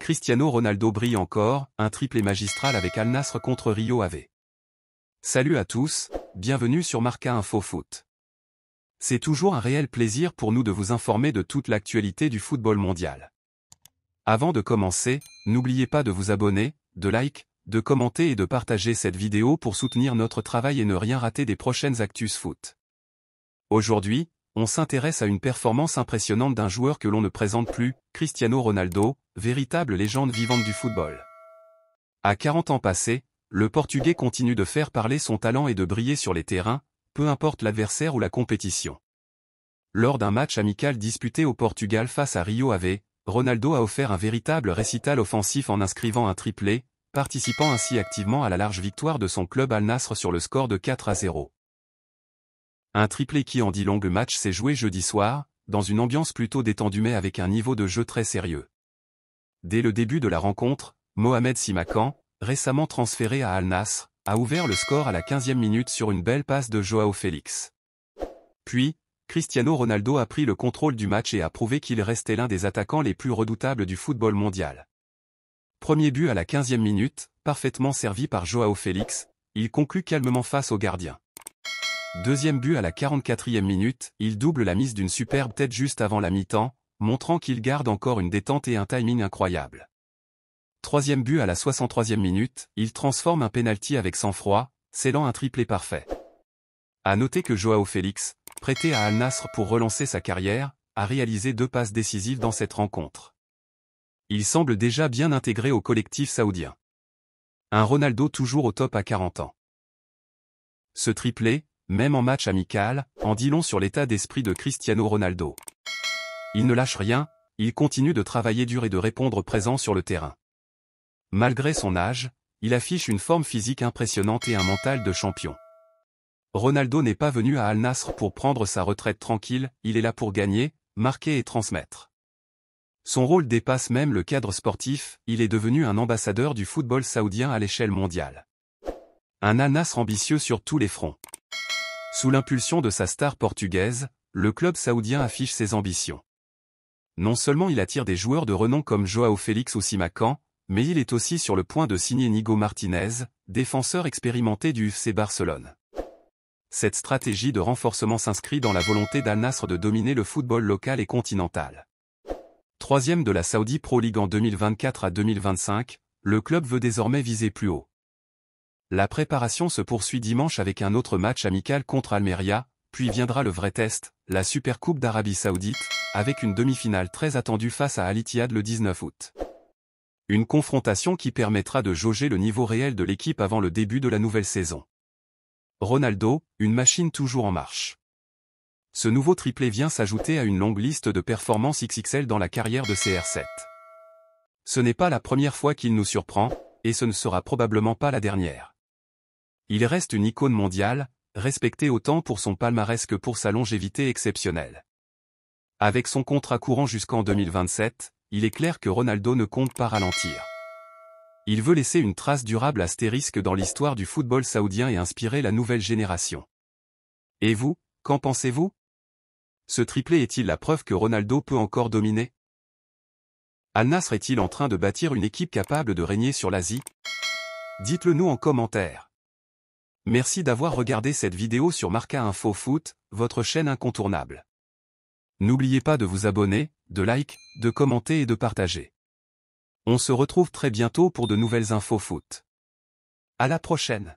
Cristiano Ronaldo brille encore, un triplé magistral avec Al Nassr contre Rio Ave. Salut à tous, bienvenue sur Marca Info Foot. C'est toujours un réel plaisir pour nous de vous informer de toute l'actualité du football mondial. Avant de commencer, n'oubliez pas de vous abonner, de like, de commenter et de partager cette vidéo pour soutenir notre travail et ne rien rater des prochaines actus foot. Aujourd'hui, on s'intéresse à une performance impressionnante d'un joueur que l'on ne présente plus, Cristiano Ronaldo, véritable légende vivante du football. À 40 ans passés, le Portugais continue de faire parler son talent et de briller sur les terrains, peu importe l'adversaire ou la compétition. Lors d'un match amical disputé au Portugal face à Rio Ave, Ronaldo a offert un véritable récital offensif en inscrivant un triplé, participant ainsi activement à la large victoire de son club Al Nassr sur le score de 4-0. Un triplé qui en dit long. Le match s'est joué jeudi soir, dans une ambiance plutôt détendue mais avec un niveau de jeu très sérieux. Dès le début de la rencontre, Mohamed Simakan, récemment transféré à Al Nassr, a ouvert le score à la 15e minute sur une belle passe de João Félix. Puis, Cristiano Ronaldo a pris le contrôle du match et a prouvé qu'il restait l'un des attaquants les plus redoutables du football mondial. Premier but à la 15e minute, parfaitement servi par João Félix, il conclut calmement face au gardien. Deuxième but à la 44e minute, il double la mise d'une superbe tête juste avant la mi-temps, montrant qu'il garde encore une détente et un timing incroyable. Troisième but à la 63e minute, il transforme un pénalty avec sang-froid, scellant un triplé parfait. À noter que João Félix, prêté à Al Nassr pour relancer sa carrière, a réalisé 2 passes décisives dans cette rencontre. Il semble déjà bien intégré au collectif saoudien. Un Ronaldo toujours au top à 40 ans. Ce triplé, même en match amical, en dit long sur l'état d'esprit de Cristiano Ronaldo. Il ne lâche rien, il continue de travailler dur et de répondre présent sur le terrain. Malgré son âge, il affiche une forme physique impressionnante et un mental de champion. Ronaldo n'est pas venu à Al Nassr pour prendre sa retraite tranquille, il est là pour gagner, marquer et transmettre. Son rôle dépasse même le cadre sportif, il est devenu un ambassadeur du football saoudien à l'échelle mondiale. Un Al Nassr ambitieux sur tous les fronts. Sous l'impulsion de sa star portugaise, le club saoudien affiche ses ambitions. Non seulement il attire des joueurs de renom comme João Félix ou Simakan, mais il est aussi sur le point de signer Nigo Martinez, défenseur expérimenté du FC Barcelone. Cette stratégie de renforcement s'inscrit dans la volonté d'Al Nassr de dominer le football local et continental. Troisième de la Saudi Pro League en 2024 à 2025, le club veut désormais viser plus haut. La préparation se poursuit dimanche avec un autre match amical contre Almeria, puis viendra le vrai test, la Supercoupe d'Arabie Saoudite, avec une demi-finale très attendue face à Al Ittihad le 19 août. Une confrontation qui permettra de jauger le niveau réel de l'équipe avant le début de la nouvelle saison. Ronaldo, une machine toujours en marche. Ce nouveau triplé vient s'ajouter à une longue liste de performances XXL dans la carrière de CR7. Ce n'est pas la première fois qu'il nous surprend, et ce ne sera probablement pas la dernière. Il reste une icône mondiale, respecté autant pour son palmarès que pour sa longévité exceptionnelle. Avec son contrat courant jusqu'en 2027, il est clair que Ronaldo ne compte pas ralentir. Il veut laisser une trace durable astérisque dans l'histoire du football saoudien et inspirer la nouvelle génération. Et vous, qu'en pensez-vous? Ce triplé est-il la preuve que Ronaldo peut encore dominer? Al Nassr est-il en train de bâtir une équipe capable de régner sur l'Asie? Dites-le nous en commentaire. Merci d'avoir regardé cette vidéo sur Marca Info Foot, votre chaîne incontournable. N'oubliez pas de vous abonner, de like, de commenter et de partager. On se retrouve très bientôt pour de nouvelles infos foot. À la prochaine.